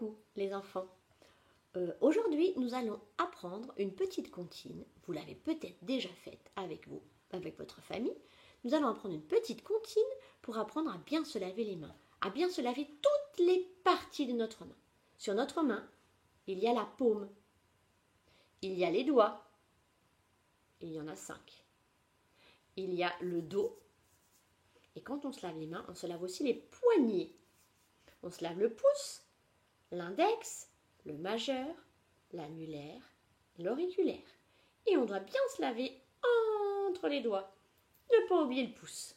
coucou les enfants. Aujourd'hui, nous allons apprendre une petite comptine. Vous l'avez peut-être déjà faite avec vous, avec votre famille. Nous allons apprendre une petite comptine pour apprendre à bien se laver les mains, à bien se laver toutes les parties de notre main. Sur notre main, il y a la paume, il y a les doigts, il y en a 5. Il y a le dos, et quand on se lave les mains, on se lave aussi les poignets. On se lave le pouce, l'index, le majeur, l'annulaire, l'auriculaire. Et on doit bien se laver entre les doigts. Ne pas oublier le pouce.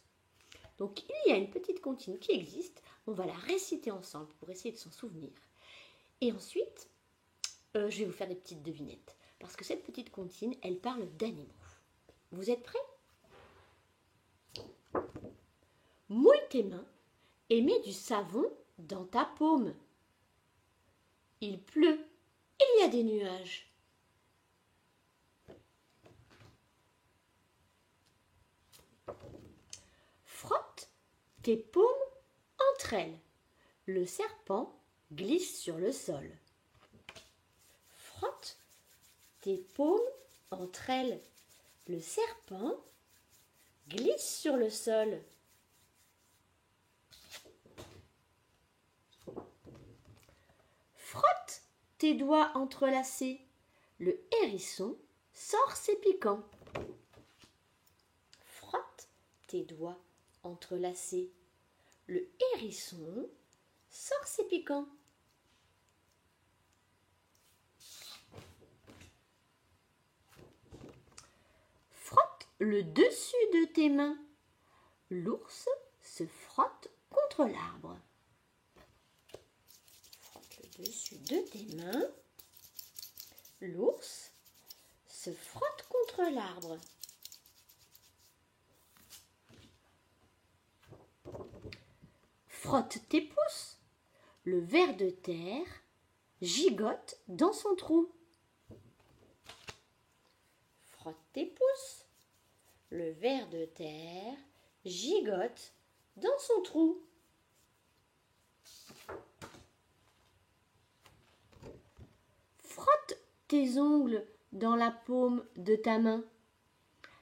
Donc il y a une petite comptine qui existe. On va la réciter ensemble pour essayer de s'en souvenir. Et ensuite, je vais vous faire des petites devinettes. Parce que cette petite comptine, elle parle d'animaux. Vous êtes prêts? Mouille tes mains et mets du savon dans ta paume. Il pleut, il y a des nuages. Frotte tes paumes entre elles. Le serpent glisse sur le sol. Frotte tes paumes entre elles. Le serpent glisse sur le sol. Frotte tes doigts entrelacés. Le hérisson sort ses piquants. Frotte tes doigts entrelacés. Le hérisson sort ses piquants. Frotte le dessus de tes mains. L'ours se frotte contre l'arbre. Frotte le dessus de tes mains. L'ours se frotte contre l'arbre. Frotte tes pouces. Le ver de terre gigote dans son trou. Frotte tes pouces. Le ver de terre gigote dans son trou. Frotte tes ongles dans la paume de ta main.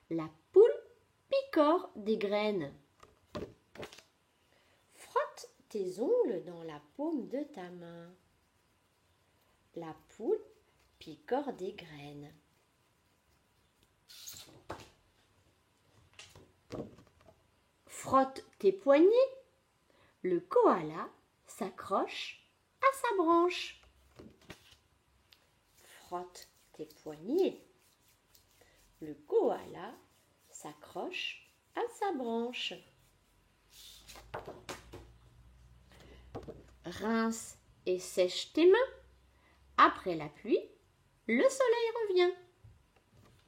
La poule picore des graines. Frotte tes ongles dans la paume de ta main. La poule picore des graines. Frotte tes poignets. Le koala s'accroche à sa branche. Frotte tes poignets. Le koala s'accroche à sa branche. Rince et sèche tes mains. Après la pluie, le soleil revient.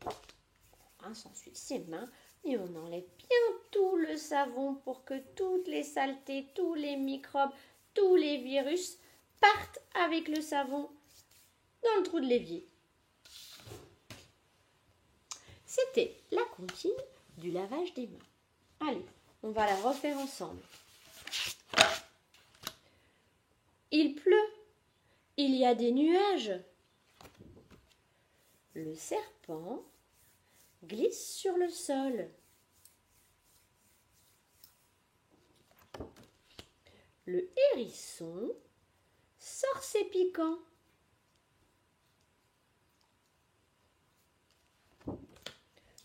On rince ensuite ses mains et on enlève bien tout le savon pour que toutes les saletés, tous les microbes, tous les virus partent avec le savon dans le trou de l'évier. C'était la comptine du lavage des mains. Allez, on va la refaire ensemble. Il pleut, il y a des nuages. Le serpent glisse sur le sol. Le hérisson sort ses piquants.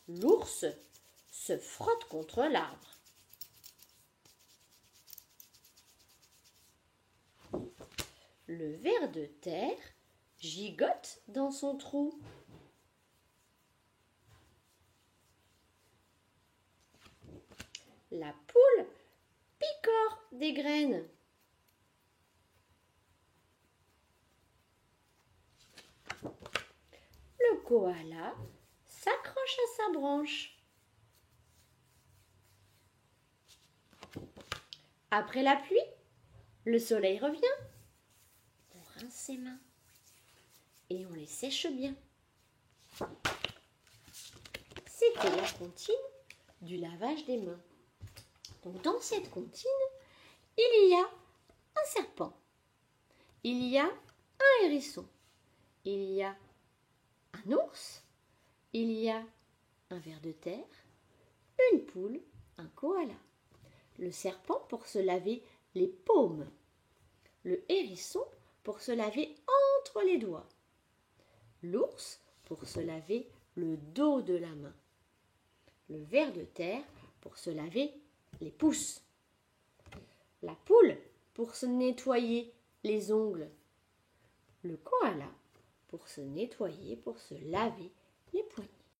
L'ours se frotte contre l'arbre. Le ver de terre gigote dans son trou. La poule picore des graines. Le koala s'accroche à sa branche. Après la pluie, le soleil revient. On rince ses mains et on les sèche bien. C'était la comptine du lavage des mains. Donc dans cette comptine, il y a un serpent il y a un hérisson, il y a un ours, il y a un ver de terre, une poule, un koala, le serpent pour se laver les paumes, le hérisson pour se laver entre les doigts, l'ours pour se laver le dos de la main, le ver de terre pour se laver les pouces, la poule pour se nettoyer les ongles, le koala pour se nettoyer, pour se laver les poignets.